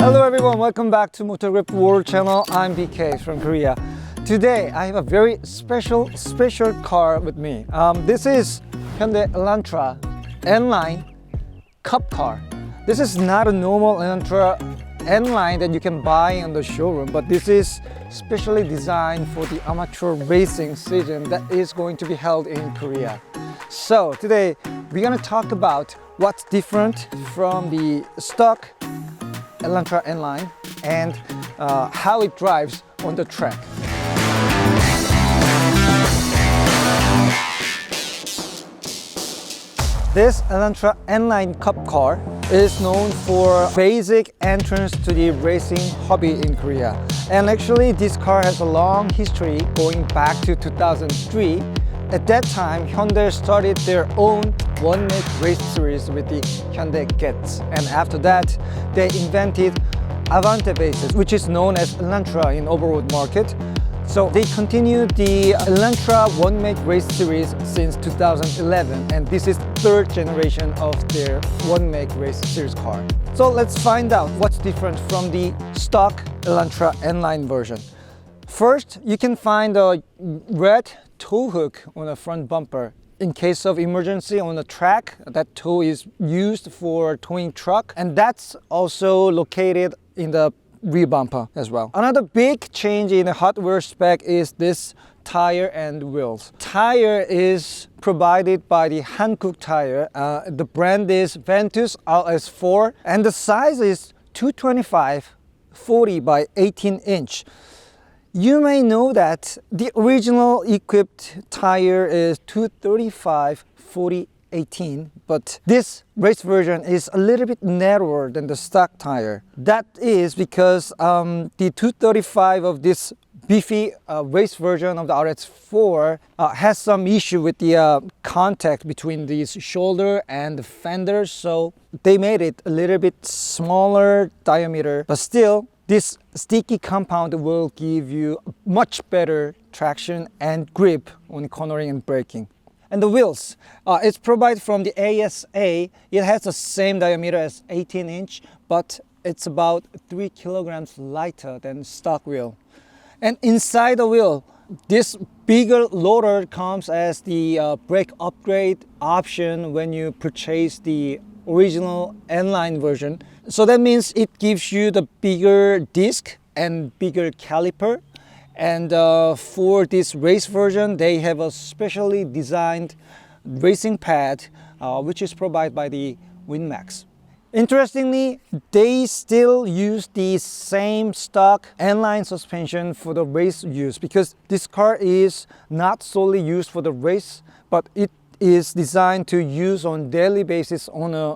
Hello everyone, welcome back to Motorgraph World channel. I'm BK from Korea. Today I have a very special car with me. This is Hyundai Elantra N-Line Cup Car. This is not a normal Elantra N-Line that you can buy in the showroom, but this is specially designed for the amateur racing season that is going to be held in Korea. So today we're gonna talk about what's different from the stock Elantra N-Line and how it drives on the track. This Elantra N-Line Cup Car is known for basic entrance to the racing hobby in Korea. And actually this car has a long history going back to 2003. At that time, Hyundai started their own one-make race series with the Hyundai Getz. And after that, they invented Avante bases, which is known as Elantra in overall market. So they continued the Elantra one-make race series since 2011, and this is third generation of their one-make race series car. So let's find out what's different from the stock Elantra N-Line version. First, you can find a red tow hook on the front bumper. In case of emergency on the track, that tow is used for towing truck, and that's also located in the rear bumper as well. Another big change in the hardware spec is this tire and wheels. Tire is provided by the Hankook tire. The brand is Ventus RS4 and the size is 225/40 by 18 inch. You may know that the original equipped tire is 235/40/18, but this race version is a little bit narrower than the stock tire. That is because the 235 of this beefy race version of the RS4 has some issue with the contact between the shoulder and the fender, so they made it a little bit smaller diameter, but still this sticky compound will give you much better traction and grip on cornering and braking. And the wheels, it's provided from the ASA. It has the same diameter as 18 inch, but it's about 3 kilograms lighter than stock wheel. And inside the wheel, this bigger loader comes as the brake upgrade option when you purchase the original N-Line version. So that means it gives you the bigger disc and bigger caliper. And for this race version, they have a specially designed racing pad, which is provided by the WinMax. Interestingly, they still use the same stock N-Line suspension for the race use, because this car is not solely used for the race, but it is designed to use on daily basis on a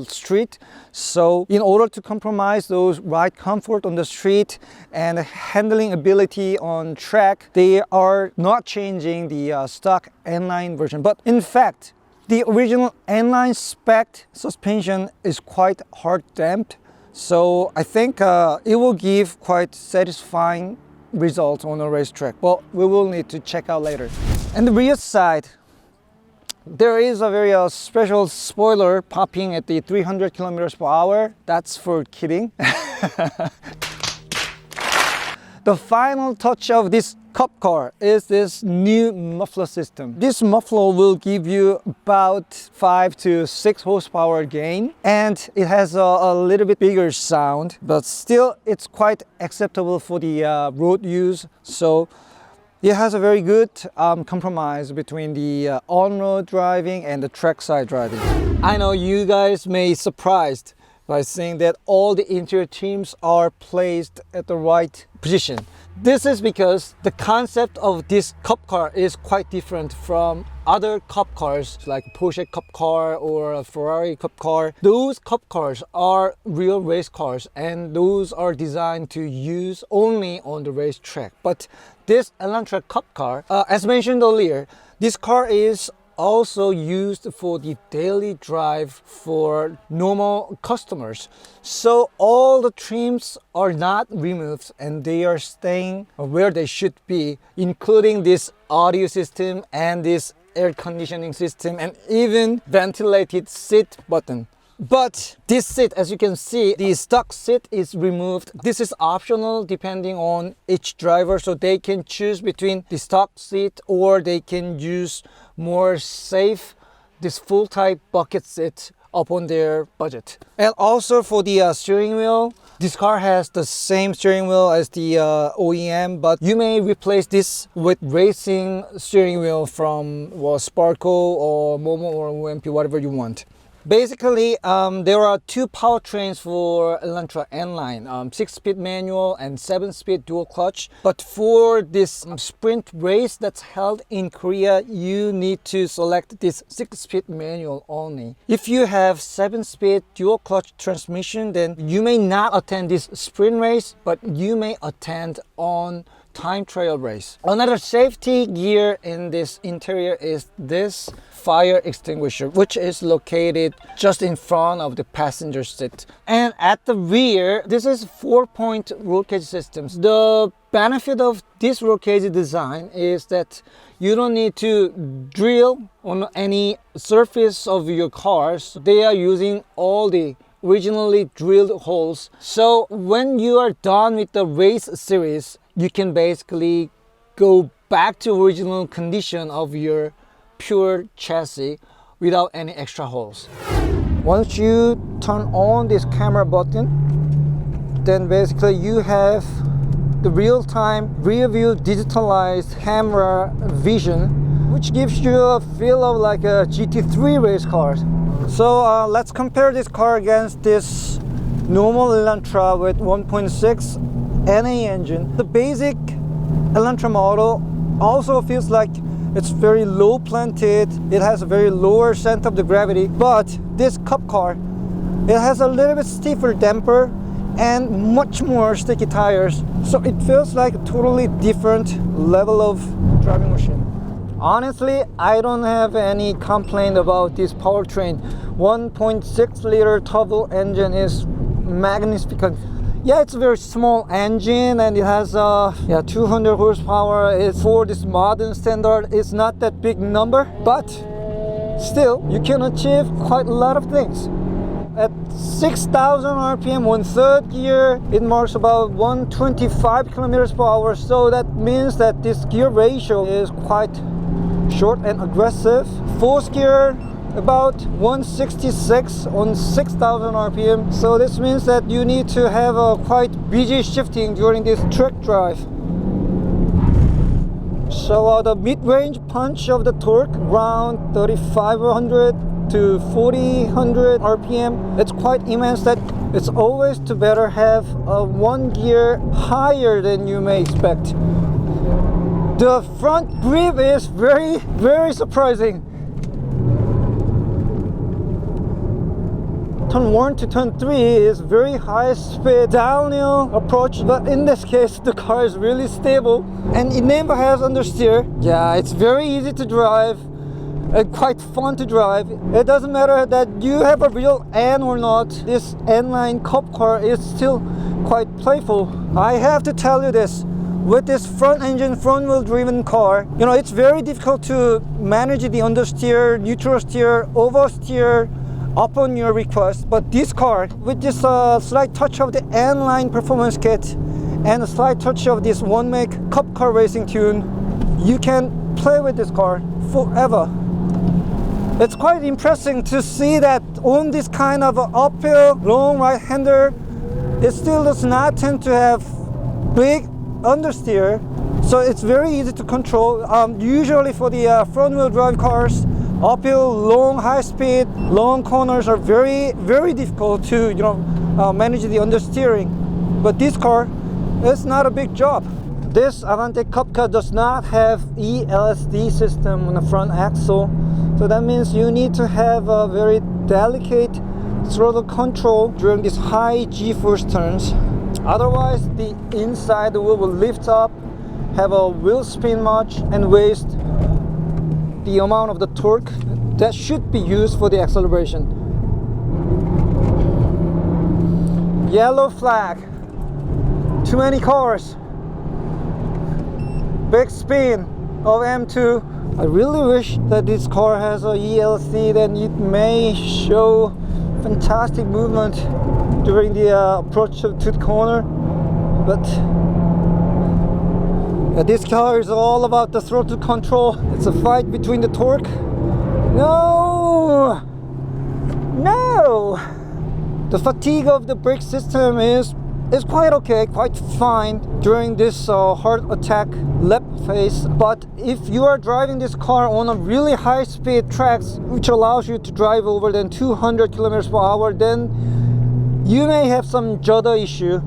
street. So in order to compromise those ride comfort on the street and handling ability on track, they are not changing the stock N-Line version. But in fact, the original N-Line spec suspension is quite hard damped, so I think it will give quite satisfying results on a racetrack. Well, we will need to check out later. And the rear side, there is a very special spoiler popping at the 300 kilometers per hour. That's for kidding. The final touch of this cup car is this new muffler system. This muffler will give you about 5 to 6 horsepower gain, and it has a little bit bigger sound, but still it's quite acceptable for the road use. So it has a very good compromise between the on-road driving and the trackside driving. I know you guys may be surprised by seeing that all the interior trims are placed at the right position. This is because the concept of this cup car is quite different from other cup cars like Porsche cup car or a Ferrari cup car. Those cup cars are real race cars, and those are designed to use only on the racetrack. But this Elantra cup car, as mentioned earlier, this car is also used for the daily drive for normal customers. So all the trims are not removed and they are staying where they should be, including this audio system and this air conditioning system and even ventilated seat button. But this seat, as you can see, the stock seat is removed. This is optional depending on each driver, so they can choose between the stock seat or they can use more safe, this full type bucket seat upon their budget. And also for the steering wheel, this car has the same steering wheel as the OEM, but you may replace this with racing steering wheel from Sparco or Momo or OMP, whatever you want. Basically, there are two powertrains for Elantra N-Line, 6-speed manual and 7-speed dual clutch. But for this sprint race that's held in Korea, you need to select this 6-speed manual only. If you have 7-speed dual clutch transmission, then you may not attend this sprint race, but you may attend on time trial race. Another safety gear in this interior is this fire extinguisher, which is located just in front of the passenger seat. And at the rear, this is 4-point roll cage systems. The benefit of this roll cage design is that you don't need to drill on any surface of your cars. They are using all the originally drilled holes. So when you are done with the race series, you can basically go back to original condition of your pure chassis without any extra holes. Once you turn on this camera button, then basically you have the real-time rear view digitalized camera vision, which gives you a feel of like a GT3 race car. So let's compare this car against this normal Elantra with 1.6 NA engine. The basic Elantra model also feels like it's very low planted. It has a very lower center of the gravity. But this Cup car, it has a little bit stiffer damper and much more sticky tires. So it feels like a totally different level of driving machine. Honestly, I don't have any complaint about this powertrain. 1.6 liter turbo engine is magnificent. Yeah, it's a very small engine and it has 200 horsepower. It's for this modern standard, it's not that big number, but still you can achieve quite a lot of things. At 6,000 RPM, 1/3 gear, it marks about 125 kilometers per hour. So that means that this gear ratio is quite short and aggressive. 4th gear, about 166 on 6,000 RPM. So this means that you need to have a quite busy shifting during this track drive. So the mid-range punch of the torque around 3,500 to 4,000 RPM. It's quite immense that it's always to better have a 1 gear higher than you may expect. The front grip is very surprising. Turn 1 to turn 3 is very high speed downhill approach, but in this case the car is really stable and it never has understeer. Yeah, it's very easy to drive and quite fun to drive. It doesn't matter that you have a real N or not, this N-Line Cup car is still quite playful. I have to tell you this, with this front engine, front wheel driven car, you know, it's very difficult to manage the understeer, neutral steer, oversteer upon your request. But this car, with this slight touch of the N-Line performance kit and a slight touch of this one-make Cup car racing tune, you can play with this car forever. It's quite impressive to see that on this kind of uphill long right-hander, it still does not tend to have big understeer, so it's very easy to control. Usually for the front-wheel drive cars, uphill, long, high speed, long corners are very difficult to manage the understeering. But this car, it's not a big job. This Avante Cup car does not have ELSD system on the front axle, so that means you need to have a very delicate throttle control during these high G-force turns. Otherwise, the inside wheel will lift up, have a wheel spin much, and waste the amount of the torque that should be used for the acceleration. Yellow flag. Too many cars. Big spin of M2. I really wish that this car has a ELC, then it may show fantastic movement during the approach to the corner. But this car is all about the throttle control. It's a fight between the torque. No! No! The fatigue of the brake system is quite okay, quite fine during this heart attack lap phase. But if you are driving this car on a really high speed tracks, which allows you to drive over than 200 kilometers per hour, then you may have some judder issue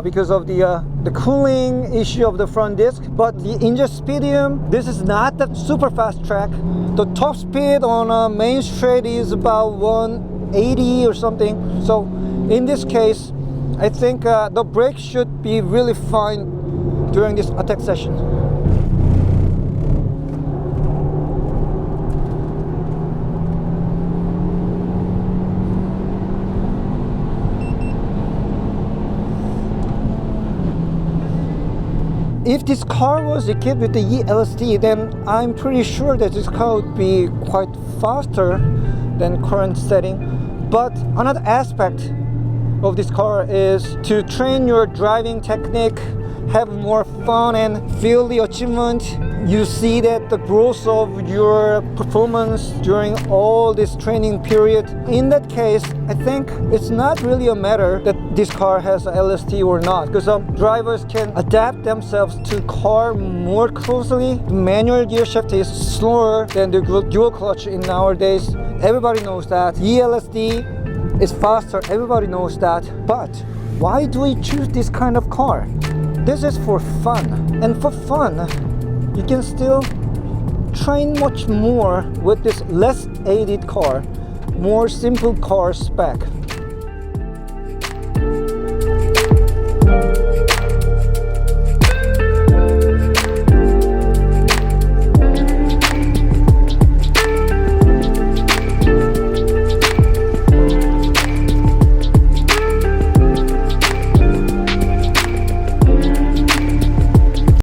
because of the cooling issue of the front disc. But the engine speedium, this is not the super fast track. The top speed on a main straight is about 180 or something. So in this case, I think the brake should be really fine during this attack session. If this car was equipped with the ELSD, then I'm pretty sure that this car would be quite faster than current setting. But another aspect of this car is to train your driving technique, have more fun and feel the achievement. You see that the growth of your performance during all this training period. In that case, I think it's not really a matter that this car has a LSD or not, because drivers can adapt themselves to car more closely. The manual gear shift is slower than the dual clutch in nowadays. Everybody knows that. ELSD is faster, everybody knows that. But why do we choose this kind of car? This is for fun, and for fun you can still train much more with this less aided car, more simple car spec.